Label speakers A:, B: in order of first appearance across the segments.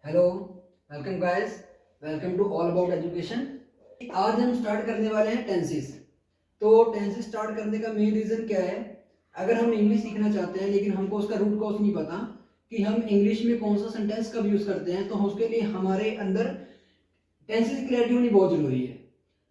A: Hello, welcome guys, welcome to all about education. आज हम start करने वाले हैं टेंसेस। तो टेंसेस स्टार्ट करने का मेन रीज़न क्या है? अगर हम इंग्लिश सीखना चाहते हैं लेकिन हमको उसका रूट कॉज नहीं पता कि हम इंग्लिश में कौन सा सेंटेंस कब यूज़ करते हैं, तो उसके लिए हमारे अंदर टेंसेस की क्लैरिटी होनी बहुत ज़रूरी है।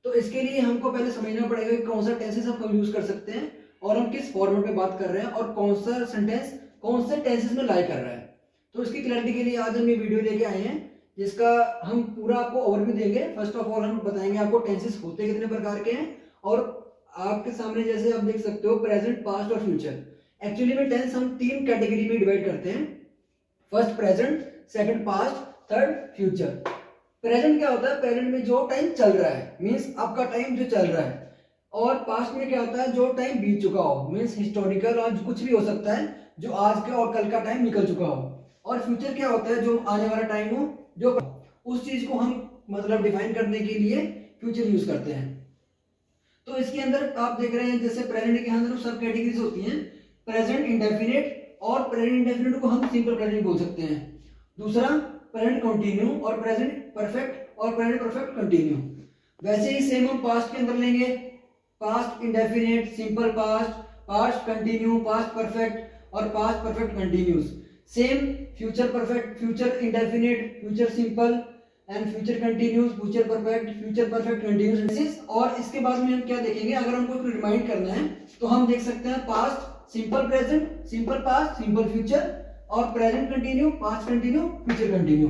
A: तो इसके लिए हमको पहले समझना पड़ेगा कि कौन सा टेंसेस हम कब यूज़ कर सकते हैं और हम किस फॉर्मेट में बात कर रहे हैं और कौन सा सेंटेंस कौन से टेंसेस में लाई कर रहा है। तो इसकी क्लैरिटी के लिए आज हम ये वीडियो लेके आए हैं जिसका हम पूरा आपको ओवरव्यू देंगे। फर्स्ट ऑफ ऑल हम बताएंगे आपको टेंसेस होते कितने प्रकार के हैं और आपके सामने जैसे आप देख सकते हो प्रेजेंट, पास्ट और फ्यूचर। एक्चुअली में टेंस हम तीन कैटेगरी में डिवाइड करते हैं, first present, second past, third future. Present क्या होता है? प्रेजेंट में जो टाइम चल रहा है, मीन्स आपका टाइम जो चल रहा है। और पास्ट में क्या होता है? जो टाइम बीत चुका हो, मीन्स हिस्टोरिकल और कुछ भी हो सकता है जो आज के और कल का टाइम निकल चुका हो। और फ्यूचर क्या होता है? जो आने वाला टाइम हो, जो उस चीज को हम मतलब डिफाइन करने के लिए फ्यूचर यूज करते हैं। तो इसके अंदर आप देख रहे हैं जैसे प्रेजेंट के अंदर सब कैटेगरीज होती हैं, प्रेजेंट इंडेफिनिट, और प्रेजेंट इंडेफिनिट को हम सिंपल प्रेजेंट बोल सकते हैं। दूसरा प्रेजेंट कंटिन्यू और प्रेजेंट परफेक्ट और प्रेजेंट परफेक्ट कंटिन्यू। वैसे ही सेम हम पास्ट के अंदर लेंगे, past indefinite, simple past, past continue, past perfect और past perfect continuous. Same future perfect, future indefinite, future simple and future continuous, future perfect, future perfect continuous. और इसके बाद में हम क्या देखेंगे, अगर हमको रिमाइंड करना है तो हम देख सकते हैं past simple present, simple past, simple future और present continue, past continue, future continue.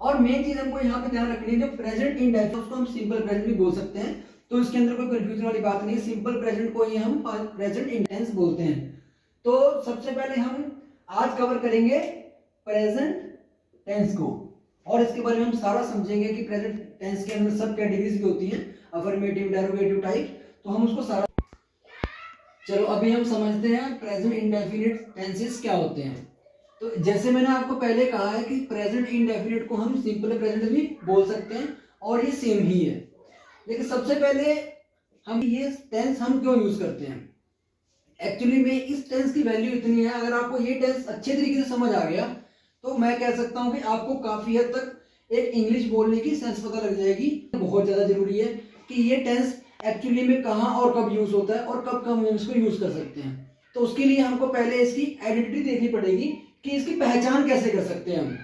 A: और मेन चीज हमको यहाँ पे ध्यान रखनी है, जो प्रेजेंट इंडेफिनिट उसको हम सिंपल प्रेजेंट भी बोल सकते हैं, तो इसके अंदर कोई कंफ्यूजन वाली बात नहीं है। सिंपल प्रेजेंट को ही हम प्रेजेंट इंटेंस बोलते हैं। तो सबसे पहले हम आज कवर करेंगे प्रेजेंट टेंस को और इसके बारे में हम सारा समझेंगे कि प्रेजेंट टेंस के अंदर सब कैटेगरीज भी होती हैं, अफर्मेटिव, डेरिवेटिव टाइप, तो हम उसको सारा। चलो अभी हम समझते हैं प्रेजेंट इंडेफिनिट टेंसेस क्या होते हैं। तो जैसे मैंने आपको पहले कहा है कि प्रेजेंट इंडेफिनिट को हम सिंपल प्रेजेंट भी बोल सकते हैं और ये सेम ही है। लेकिन सबसे पहले हम ये टेंस हम क्यों यूज करते हैं? एक्चुअली में इस टेंस की वैल्यू इतनी है, अगर आपको ये टेंस अच्छे तरीके से समझ आ गया तो मैं कह सकता हूं कि आपको काफी हद तक एक इंग्लिश बोलने की सेंस पता लग जाएगी। बहुत ज्यादा जरूरी है कि ये टेंस एक्चुअली में कहां और कब यूज होता है और कब कब हम इसको यूज कर सकते हैं। तो उसके लिए हमको पहले इसकी आइडेंटिटी देखनी पड़ेगी कि इसकी पहचान कैसे कर सकते हैं हम,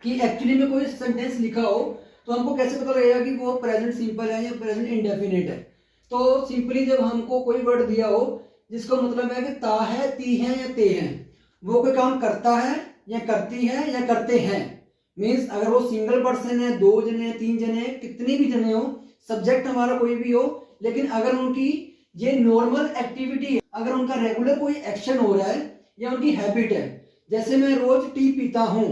A: कि एक्चुअली में कोई सेंटेंस लिखा हो तो हमको कैसे पता लगेगा कि वो प्रेजेंट सिंपल है या प्रेजेंट इंडेफिनिट है। तो सिंपली जब हमको कोई वर्ड दिया हो जिसका मतलब है कि ता है, ती है या ते है, वो कोई काम करता है या करती है या करते हैं, मीन्स अगर वो सिंगल पर्सन है, दो जने, तीन जने, कितने भी जने हो, सब्जेक्ट हमारा कोई भी हो, लेकिन अगर उनकी ये नॉर्मल एक्टिविटी है, अगर उनका रेगुलर कोई एक्शन हो रहा है या उनकी हैबिट है, जैसे मैं रोज टी पीता हूं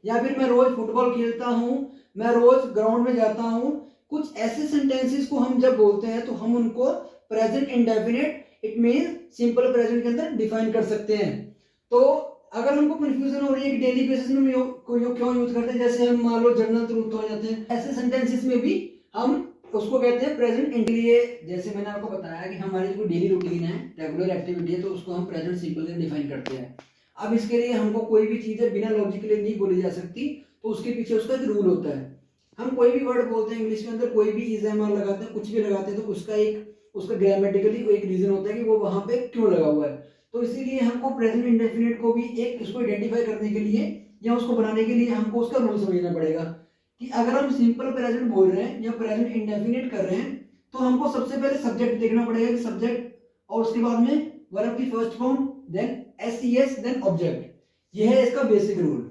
A: या फिर मैं रोज फुटबॉल खेलता हूं, मैं रोज ग्राउंड में जाता हूं, कुछ ऐसे सेंटेंसेस को हम जब बोलते हैं तो हम उनको present indefinite, it mean simple present के अंदर डिफाइन कर सकते हैं। तो अगर हमको कंफ्यूजन हो रही है कि डेली बेसिस में क्यों यूज करते हैं, जैसे हम मान लो जर्नल ट्रूथ हो जाते हैं, ऐसे सेंटेंसेस में भी हम उसको कहते हैं प्रेजेंट इंड। लिए जैसे मैंने आपको बताया कि हमारी जो डेली रूटीन है, रेगुलर एक्टिविटी है, तो उसको हम प्रेजेंट सिंपल से डिफाइन करते हैं। अब इसके लिए हमको कोई भी चीजें बिना लॉजिकली नहीं बोली जा सकती, तो उसके पीछे उसका एक रूल होता है। हम कोई भी वर्ड बोलते हैं इंग्लिश के अंदर, कोई भी इज एम आर लगाते हैं, कुछ भी लगाते हैं, तो उसका ग्रामेटिकली एक रीजन होता है कि वो वहां पे क्यों लगा हुआ है। तो इसीलिए हमको प्रेजेंट इंडेफिनिट को भी एक इसको आइडेंटिफाई करने के लिए या उसको बनाने के लिए हमको उसका रूल समझना पड़ेगा कि अगर हम सिंपल प्रेजेंट बोल रहे हैं या प्रेजेंट इंडेफिनिट कर रहे हैं तो हमको सबसे पहले सब्जेक्ट देखना पड़ेगा कि सब्जेक्ट, और उसके बाद में वर्ब की first form, then S, then object. यह है इसका बेसिक रूल।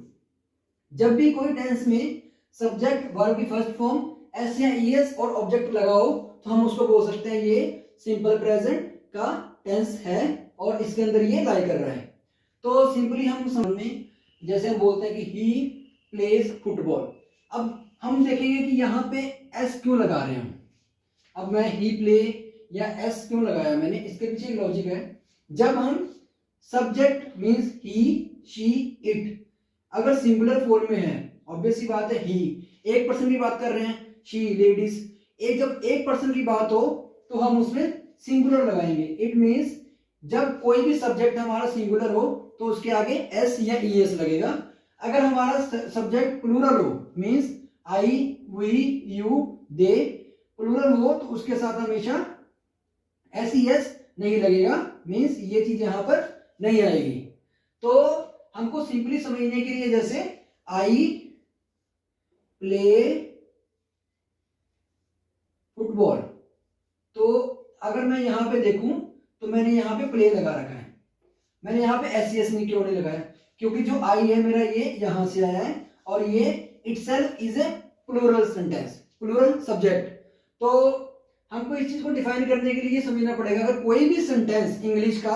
A: जब भी कोई टेंस में सब्जेक्ट, वर्ब की फर्स्ट फॉर्म, एस या ईएस और ऑब्जेक्ट लगाओ तो हम उसको बोल सकते हैं ये सिंपल प्रेजेंट का टेंस है और इसके अंदर ये लाई कर रहा है। तो सिंपली हम समझ में, जैसे हम बोलते हैं कि ही प्लेज फुटबॉल, अब हम देखेंगे कि यहाँ पे एस क्यों लगा रहे हैं हम। अब मैं ही प्ले या एस क्यों लगाया मैंने, इसके पीछे एक लॉजिक है। जब हम subject means he, she, it अगर सिंगुलर फॉर्म में है, ऑब्वियस सी बात है, ही एक पर्सन की बात कर रहे हैं, शी लेडीज, जब एक पर्सन की बात हो तो हम उसमें सिंगुलर लगाएंगे। इट मीन्स जब कोई भी सब्जेक्ट हमारा सिंगुलर हो तो उसके आगे एस या ईएस लगेगा। अगर हमारा सब्जेक्ट प्लूरल हो, means I, we, you, they plural हो, तो उसके साथ हमेशा SES नहीं लगेगा, मीन्स ये चीज यहां पर नहीं आएगी। तो हमको सिंपली समझने के लिए, जैसे आई प्ले फुटबॉल, तो अगर मैं यहां पे देखूं तो मैंने यहां पे प्ले लगा रखा है, मैंने यहाँ पे SES नहीं क्यों नहीं लगाया, क्योंकि जो आई है मेरा ये यहां से आया है और ये itself is a plural sentence, plural subject. तो हमको इस चीज को डिफाइन करने के लिए समझना पड़ेगा, अगर कोई भी सेंटेंस इंग्लिश का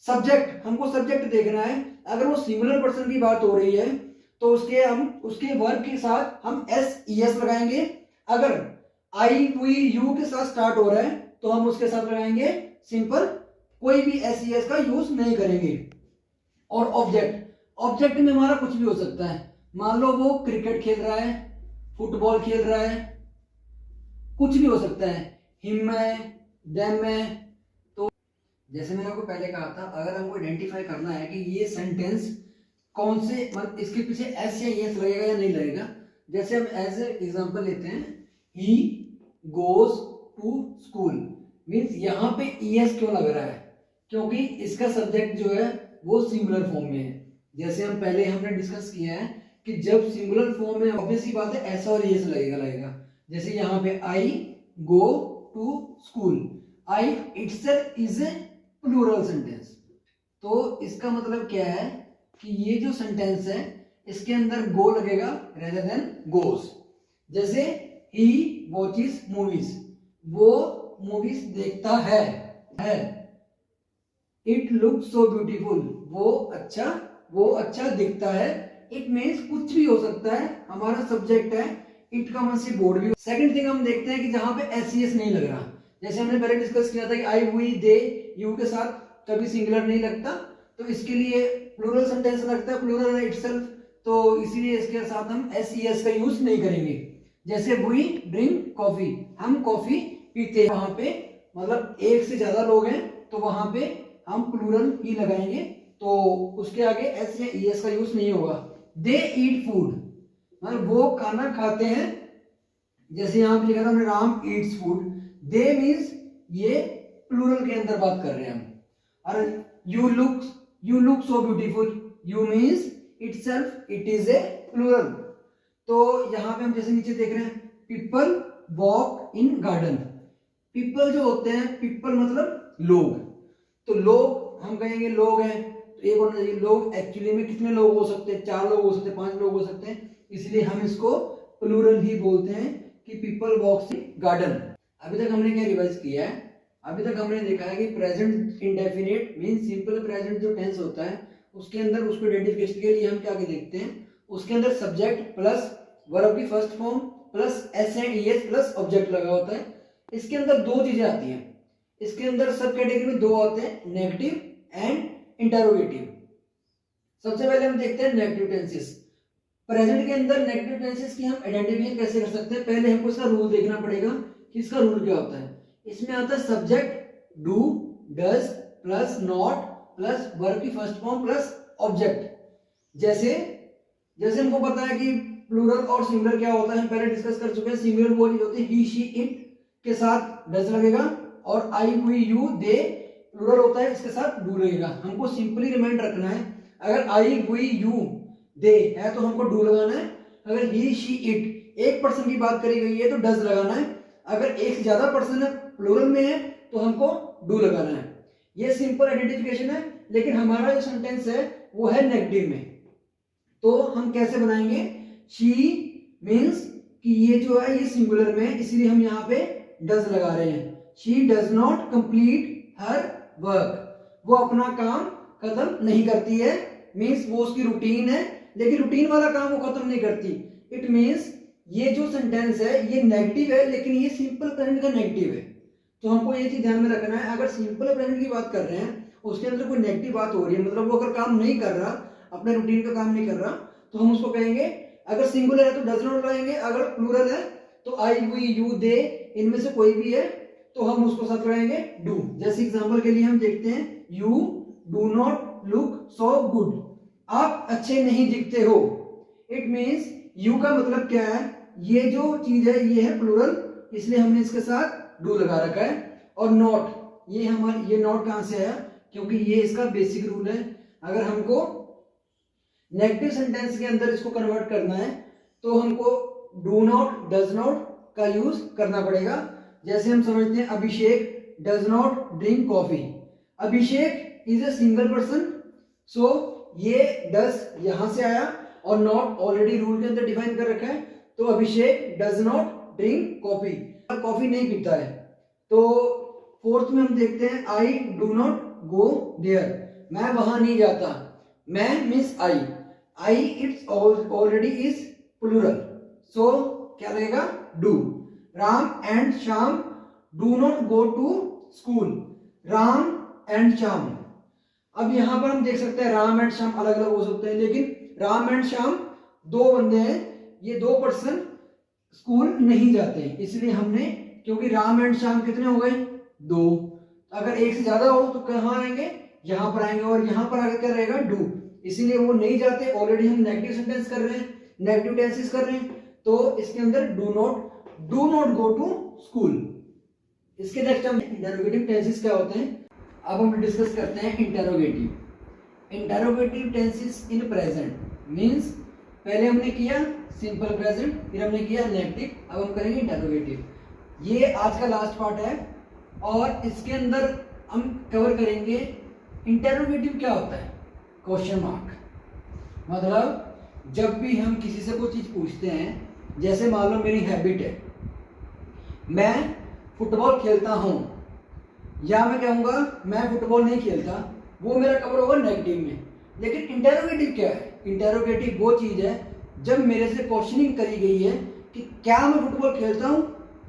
A: सब्जेक्ट, हमको सब्जेक्ट देखना है, अगर वो सिंगुलर पर्सन की बात हो रही है तो उसके वर्ब के साथ हम SES लगाएंगे। अगर आई, वी, यू के साथ स्टार्ट हो रहा है तो हम उसके साथ लगाएंगे सिंपल, कोई भी SES का यूज नहीं करेंगे। और ऑब्जेक्ट में हमारा कुछ भी हो सकता है, मान लो वो क्रिकेट खेल रहा है, फुटबॉल खेल रहा है, कुछ भी हो सकता है, हिम है, देम है। तो जैसे मैंने आपको पहले कहा था, अगर हमको आइडेंटिफाई करना है कि ये सेंटेंस कौन से, मतलब इसके पीछे S या ES लगेगा या नहीं लगेगा, जैसे हम एज एग्जांपल लेते हैं, he goes to school, means यहाँ पे ES क्यों लग रहा है, क्योंकि इसका सब्जेक्ट जो है वो सिंगुलर फॉर्म में है। जैसे हमने डिस्कस किया है कि जब सिंगुलर फॉर्म में ऑब्वियस ही बात है S और ES लगेगा। जैसे यहाँ पे I go to school, I itself is a plural sentence. तो इसका मतलब क्या है कि ये जो सेंटेंस है इसके अंदर गो लगेगा रेदर देन गोस। जैसे ही वॉचेस मूवीज, वो मूवीज देखता है। इट लुक्स सो ब्यूटीफुल, वो अच्छा दिखता है। इट मीन्स कुछ भी हो सकता है, हमारा सब्जेक्ट है, इट का मन से बोर्ड भी। सेकंड थिंग हम देखते हैं कि जहां पे SES नहीं लग रहा, जैसे हमने पहले डिस्कस किया था कि आई, वी, दे, यू के साथ कभी सिंगुलर नहीं लगता, तो इसके लिए प्लूरल सेंटेंस लगता है, प्लूरल है इटसेल्फ, तो इसीलिए इसके साथ हम SES का यूज नहीं करेंगे। जैसे वी ड्रिंक कॉफी, हम कॉफी पीते हैं, वहां पे मतलब एक से ज्यादा लोग हैं तो वहां पे हम प्लूरल ही लगाएंगे, तो उसके आगे S या ES का यूज नहीं होगा। दे ईट फूड, मतलब वो खाना खाते हैं, जैसे यहाँ पे लिखा था हमने Ram eats food, they means ये प्लूरल के अंदर बात कर रहे हैं हम। और you look so beautiful, you means itself it is a plural. तो यहाँ पे हम जैसे नीचे देख रहे हैं, people walk in garden, people जो होते हैं, पीपल मतलब लोग, तो लोग हम कहेंगे लोग हैं, तो एक होना चाहिए लोग। एक्चुअली में कितने लोग हो सकते हैं, 4 लोग हो सकते हैं, 5 लोग हो सकते हैं, इसलिए हम इसको प्लूरल ही बोलते हैं कि पीपल वॉक्स इन गार्डन। अभी तक हमने क्या रिवाइज किया है, अभी तक हमने देखा है कि present indefinite mean simple present जो टेंस होता है उसके अंदर उसको आइडेंटिफिकेशन के लिए हम क्या देखते हैं, उसके अंदर सब्जेक्ट प्लस वर्ब की first form plus S and ES plus object लगा होता है। इसके अंदर 2 चीजें आती हैं, इसके अंदर सब कैटेगरी में 2 आते हैं, नेगेटिव एंड इंटरोगेटिव। सबसे पहले हम देखते हैं नेगेटिव टेंसेस। प्रेजेंट के अंदर नेगेटिव टेंसेस की हम आइडेंटिफिकेशन कैसे कर सकते हैं, पहले हमको इसका रूल देखना पड़ेगा कि इसका रूल क्या होता है। इसमें आता है subject do does plus not plus verb की फर्स्ट फॉर्म प्लस ऑब्जेक्ट। जैसे हमको पता है कि प्लूरल और सिंगुलर क्या होता है, हम पहले डिस्कस कर चुके हैं। सिंगुलर वो चीज होती है ही शी इट के साथ डज लगेगा, और आई वी यू दे प्लूरल होता है इसके साथ डू लगेगा। हमको सिंपली रिमाइंड रखना है, अगर आई वी यू दे है तो हमको डू लगाना है, अगर ही शी इट एक पर्सन की बात करी गई है तो डज लगाना है, अगर एक से ज्यादा पर्सन है प्लूरल में है तो हमको डू लगाना है। ये सिंपल आइडेंटिफिकेशन है, लेकिन हमारा जो सेंटेंस है वो है नेगेटिव में, तो हम कैसे बनाएंगे, शी मीन्स कि ये जो है ये सिंगुलर में है, इसलिए हम यहाँ पे डज लगा रहे हैं। She does not complete her work, वो अपना काम खत्म नहीं करती है, मीन्स वो उसकी रूटीन है, लेकिन रूटीन वाला काम वो खत्म नहीं करती। इट मीन्स ये जो सेंटेंस है ये नेगेटिव है, लेकिन ये सिंपल प्रेजेंट का नेगेटिव है, तो हमको ये चीज ध्यान में रखना है। अगर सिंपल प्रेजेंट की बात कर रहे हैं उसके अंदर कोई नेगेटिव बात हो रही है, मतलब वो अगर काम नहीं कर रहा, अपने रूटीन का काम नहीं कर रहा, तो हम उसको कहेंगे, अगर सिंगुलर है तो डज नॉट लगाएंगे, अगर प्लूरल है तो आई वी यू दे इनमें से कोई भी है तो हम उसको साथ लगाएंगे डू। जैसे एग्जांपल के लिए हम देखते हैं, you do not look so good, आप अच्छे नहीं दिखते हो। इट मीन्स यू का मतलब क्या है, ये जो चीज है ये है प्लूरल, इसलिए हमने इसके साथ डू लगा रखा है। और नॉट, ये हमारे ये नॉट कहां से आया, क्योंकि ये इसका बेसिक रूल है। अगर हमको नेगेटिव सेंटेंस के अंदर इसको कन्वर्ट करना है तो हमको डू नॉट, डज नॉट का यूज करना पड़ेगा। जैसे हम समझते हैं Abhishek does not drink coffee. Abhishek is a single person, so ये डज यहां से आया और नॉट ऑलरेडी रूल के अंदर डिफाइन कर रखा है, तो Abhishek does not drink coffee, coffee नहीं पीता है। तो फोर्थ में हम देखते हैं I do not go there, मैं वहां नहीं जाता। मैं means I, I it's already is plural, so क्या लगेगा do. Ram and Shyam do not go to school, Ram and Shyam. अब यहां पर हम देख सकते हैं राम एंड श्याम अलग अलग हो सकते हैं, लेकिन राम एंड श्याम दो बंदे हैं, ये दो पर्सन स्कूल नहीं जाते, इसलिए हमने, क्योंकि राम एंड श्याम कितने हो गए, दो। अगर एक से ज्यादा हो तो कहाँ आएंगे, यहां पर आएंगे, और यहां पर आगे क्या रहेगा डू, इसीलिए वो नहीं जाते। ऑलरेडी हम नेगेटिव सेंटेंस कर रहे हैं, नेगेटिव टेंसेस कर रहे हैं, तो इसके अंदर do not go to school. इसके नेक्स्ट हम इंटरोगेटिव टेंसेस क्या होते हैं, अब हम डिस्कस करते हैं interrogative. Interrogative tenses in present means पहले हमने किया सिंपल प्रेजेंट, फिर हमने किया नेगेटिव, अब हम करेंगे इंटरोगेटिव। ये आज का लास्ट पार्ट है और इसके अंदर हम कवर करेंगे इंटरोगेटिव क्या होता है, क्वेश्चन मार्क। मतलब जब भी हम किसी से कोई चीज पूछते हैं, जैसे मान लो मेरी हैबिट है, मैं फुटबॉल खेलता हूं, या मैं कहूंगा मैं फुटबॉल नहीं खेलता, वो मेरा कवर होगा नेगेटिव में। लेकिन इंटरोगेटिव क्या है, इंटरोगेटिव वो चीज है जब मेरे से क्वेश्चनिंग करी गई है कि क्या मैं फुटबॉल खेलता हूं,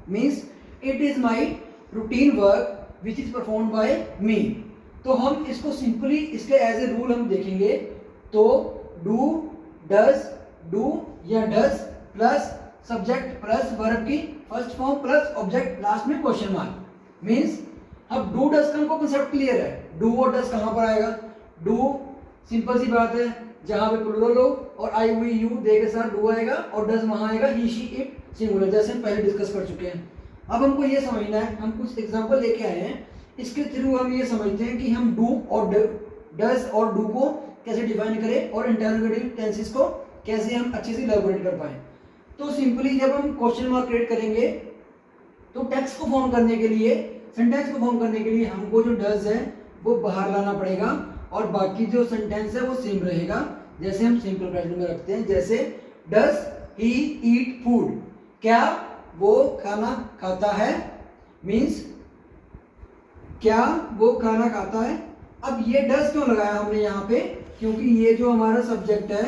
A: means it is my routine work which is perform by me. तो हम इसको सिंपली इसके एज ए रूल हम देखेंगे, तो डू, डज, डू या does plus subject plus verb की first form plus object last में क्वेश्चन मार्क। मीन्स अब डू डज का हमको कंसेप्ट क्लियर है, डू और डज कहां पर आएगा। डू सिंपल सी बात है, जहां पे प्लूरल हो और आई वी यू दे के साथ डू आएगा, और डज वहां आएगा ही शी इट सिंगुलर, जैसे हम पहले डिस्कस कर चुके हैं। अब हमको ये समझना है, हम कुछ एग्जांपल लेके आए हैं, इसके थ्रू हम ये समझते हैं कि हम डू और डज और डू को कैसे डिफाइन करें और इंटरोगेटिव टेंसेस को कैसे हम अच्छे से इलैबोरेट कर पाए। तो सिंपली जब हम क्वेश्चन मार्क क्रिएट करेंगे तो टेक्स्ट को फॉर्म करने के लिए, सेंटेंस को फॉर्म करने के लिए हमको जो डज है वो बाहर लाना पड़ेगा और बाकी जो सेंटेंस है वो सेम रहेगा। जैसे हम सिंपल प्रेजेंट में रखते हैं, जैसे डज ही ईट फूड, क्या वो खाना खाता है, मीन्स क्या वो खाना खाता है। अब ये डज क्यों लगाया हमने यहाँ पे, क्योंकि ये जो हमारा सब्जेक्ट है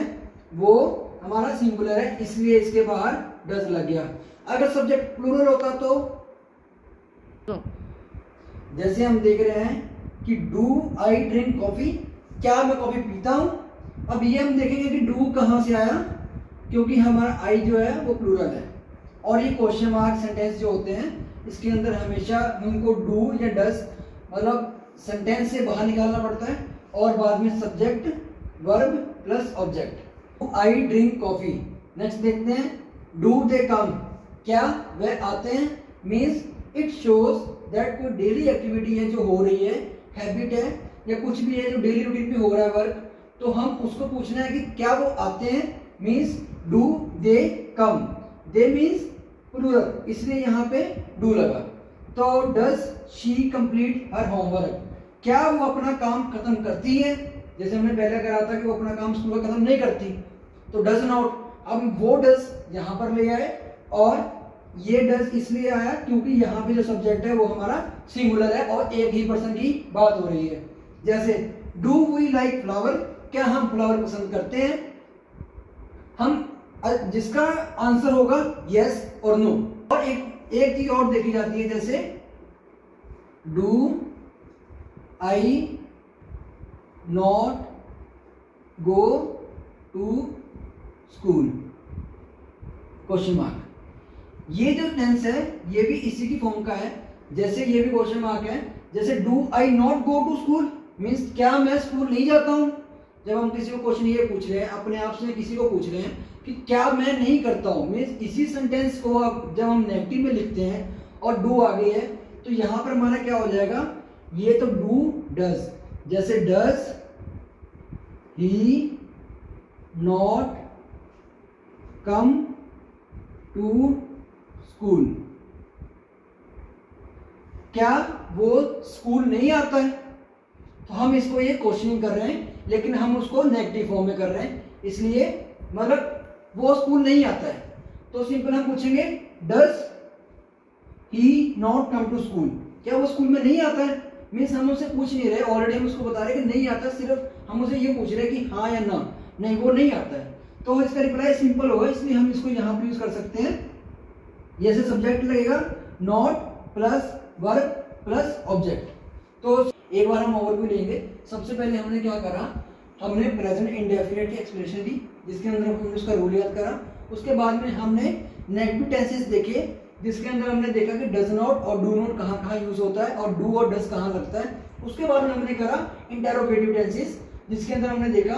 A: वो हमारा सिंगुलर है, इसलिए इसके बाहर डज लग गया। अगर सब्जेक्ट प्लूरल होता तो जैसे हम देख रहे हैं कि डू आई ड्रिंक कॉफी, क्या मैं कॉफी पीता हूं। अब ये हम देखेंगे कि डू कहां से आया, क्योंकि हमारा आई जो है वो प्लूरल है, और ये क्वेश्चन मार्क सेंटेंस जो होते हैं इसके अंदर हमेशा हमको डू या डज मतलब सेंटेंस से बाहर निकालना पड़ता है, और बाद में subject verb plus object. I drink coffee. Next देखते हैं डू दे कम, क्या वह आते हैं, मीन्स इट शोज दैट कोई डेली एक्टिविटी है जो हो रही है, हैबिट है या कुछ भी है जो डेली रूटीन में हो रहा है वर्क, तो हम उसको पूछना है कि क्या वो आते हैं, means do they come. They means plural, इसलिए यहाँ पे डू लगा। तो does she complete her homework, क्या वो अपना काम खत्म करती है, जैसे हमने पहले कहा था कि वो अपना काम स्कूल खत्म नहीं करती, तो डज नॉट। अब वो डज यहाँ पर ले आए, और ये डज इसलिए आया क्योंकि यहाँ पे जो सब्जेक्ट है वो हमारा सिंगुलर है और एक ही पर्सन की बात हो रही है। जैसे डू वी लाइक फ्लावर, क्या हम फ्लावर पसंद करते हैं, हम जिसका आंसर होगा यस और नो। और एक चीज और देखी जाती है, जैसे do I not go to school, question mark. ये जो टेंस है ये भी इसी की फॉर्म का है, जैसे ये भी क्वेश्चन मार्क है। जैसे do I not go to school means क्या मैं स्कूल नहीं जाता हूं, जब हम किसी को क्वेश्चन ये पूछ रहे हैं, अपने आप से किसी को पूछ रहे हैं कि क्या मैं नहीं करता हूँ, मीन्स इसी सेंटेंस को अब जब हम नेगेटिव में लिखते हैं और डू आगे है तो यहाँ पर हमारा क्या हो जाएगा, ये तो डू डज, जैसे does he not come to school, क्या वो स्कूल नहीं आता है। तो हम इसको ये क्वेश्चनिंग कर रहे हैं लेकिन हम उसको नेगेटिव फॉर्म में कर रहे हैं, इसलिए मतलब वो स्कूल नहीं आता है। तो सिंपल हम पूछेंगे does he not come to school, क्या वो स्कूल में नहीं आता है। मीन्स हम उससे पूछ नहीं रहे, ऑलरेडी हम उसको बता रहे हैं कि नहीं आता, सिर्फ हम उसे ये पूछ रहे हैं कि हाँ या ना, नहीं वो नहीं आता है। तो इसका रिप्लाई सिंपल होगा, इसलिए हम इसको यहाँ पर यूज कर सकते हैं। जैसे सब्जेक्ट लगेगा not plus verb plus object. तो एक बार हम ओवरव्यू लेंगे। सबसे पहले हमने क्या करा, हमने प्रेजेंट इंडेफिनिट की एक्सप्रेशन दी जिसके अंदर हमने उसका रूल याद करा। उसके बाद में हमने नेगेटिव टेंसेस देखे जिसके अंदर हमने देखा कि डज नॉट और डू नॉट कहाँ कहाँ यूज होता है और डू और डज कहाँ लगता है। उसके बाद में हमने करा इंटेरोगेटिव टेंसेस जिसके अंदर हमने देखा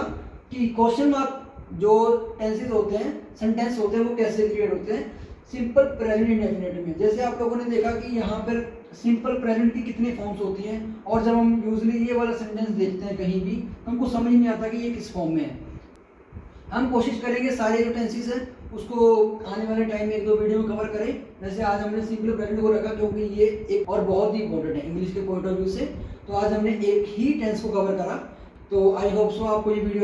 A: कि क्वेश्चन मार्क जो टेंसेस होते हैं, सेंटेंस होते हैं, वो कैसे क्रिएट होते हैं सिंपल प्रेजेंट इंडेफिनिट में। जैसे आप लोगों ने देखा कि यहाँ पर सिंपल प्रेजेंट की कितनी फॉर्म्स होती हैं और जब हम यूजुअली ये वाला सेंटेंस देखते हैं कहीं भी हमको समझ नहीं आता कि ये किस फॉर्म में है। हम कोशिश करेंगे सारे जो टेंसेस हैं उसको आने वाले टाइम में 1-2 वीडियो में कवर करें। वैसे आज हमने सिंपल प्रेजेंट को रखा क्योंकि ये एक और बहुत ही इंपॉर्टेंट है इंग्लिश के पॉइंट ऑफ व्यू से, तो आज हमने एक ही टेंस को कवर करा। तो आई होप सो आपको ये वीडियो